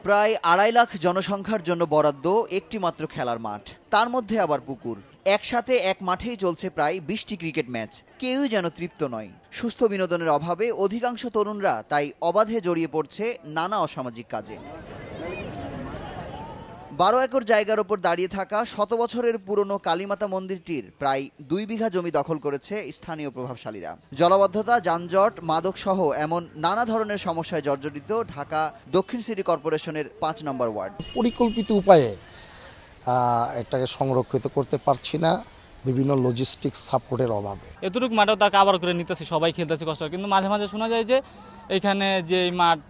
প্রায় ২.৫ লাখ জনসংখ্যার জন্য বরাদ্দ একটি মাত্র খেলার মাঠ, তার মধ্যে আবার পুকুর। একসাথে এক মাঠেই চলছে প্রায় ২০টি ক্রিকেট ম্যাচ। কেউই যেন তৃপ্ত নয়। সুস্থ বিনোদনের অভাবে অধিকাংশ তরুণরা তাই অবাধে জড়িয়ে পড়ছে নানা অসামাজিক কাজে। ১২ একর জায়গার ওপর দাঁড়িয়ে থাকা ১০০ বছরের পুরনো কালীমাতা মন্দিরটির প্রায় ২ বিঘা জমি দখল করেছে স্থানীয় প্রভাবশালীরা। জলাবদ্ধতা, যানজট, মাদকসহ এমন নানা ধরনের সমস্যায় জর্জরিত ঢাকা দক্ষিণ সিটি কর্পোরেশনের ৫ নম্বর ওয়ার্ড। পরিকল্পিত উপায়ে এটাকে সংরক্ষিত করতে পারছি না, বিভিন্ন লজিস্টিক সাপোর্টের অভাবে। এতটুকু মাঠও তাকে আবার করে নিতেছে, সবাই খেলতেছে কষ্ট, কিন্তু মাঝে মাঝে শোনা যায় যে এখানে যে মাঠ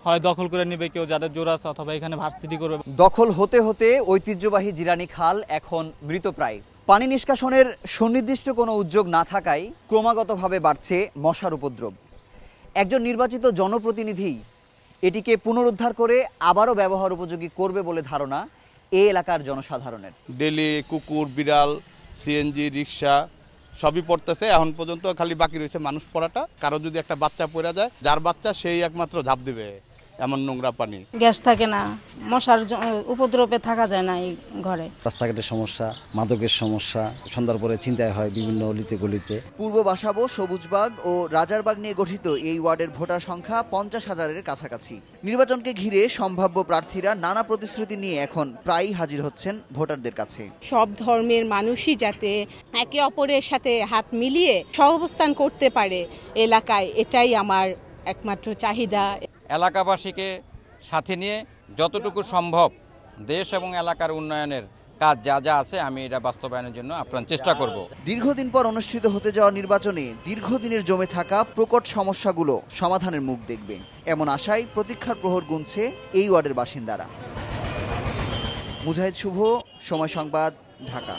হয় দখল করে নেবে কেউ, যাদের জোর আছে, অথবা এখানে ভার্সিটি করবে। দখল হতে হতে ঐতিহ্যবাহী জিরানী খাল এখন মৃতপ্রায়। পানি নিষ্কাশনের সুনির্দিষ্ট কোনো উদ্যোগ না থাকায় ক্রমাগতভাবে বাড়ছে মশার উপদ্রব। একজন নির্বাচিত জনপ্রতিনিধি এটিকে পুনরুদ্ধার করে আবারও ব্যবহার উপযোগী করবে বলে ধারণা এই এলাকার জনসাধারণের। ডেলি কুকুর, বিড়াল, সিএনজি, রিক্সা সবই পড়তেছে। এখন পর্যন্ত খালি বাকি রয়েছে মানুষ পড়াটা। কারো যদি একটা বাচ্চা পড়ে যায়, যার বাচ্চা সেই একমাত্র ঝাঁপ দিবে, এমন নোংরা পানি। গ্যাস থাকে না, মশার উপদ্রবে থাকা যায় না এই ঘরে। রাস্তাঘাটের সমস্যা, মাদকের সমস্যা, সন্ধ্যার পরে চিন্তায় হয় বিভিন্ন অলিতে গলিতে। পূর্ব বাসাবো, সবুজবাগ ও রাজারবাগ নিয়ে গঠিত এই ওয়ার্ডের ভোটার সংখ্যা ৫০,০০০-এর কাছাকাছি। নির্বাচনকে ঘিরে সম্ভাব্য প্রার্থীরা নানা প্রতিশ্রুতি নিয়ে এখন প্রায়ই হাজির হচ্ছেন ভোটারদের কাছে। সব ধর্মের মানুষই যাতে একে অপরের সাথে হাত মিলিয়ে সহাবস্থান করতে পারে এলাকায়, এটাই আমার একমাত্র চাহিদা। এলাকাবাসীকে সাথে নিয়ে যতটুকু সম্ভব দেশ এবং এলাকার উন্নয়নের কাজ যা যা আছে আমি এটা বাস্তবায়নের জন্য আপ্রাণ চেষ্টা করব। দীর্ঘদিন পর অনুষ্ঠিত হতে যাওয়া নির্বাচনে দীর্ঘদিনের জমে থাকা প্রকট সমস্যাগুলো সমাধানের মুখ দেখবে, এমন আশায় প্রতীক্ষার প্রহর গুনছে এই ওয়ার্ডের বাসিন্দারা। মুজাহিদ শুভ, সময় সংবাদ, ঢাকা।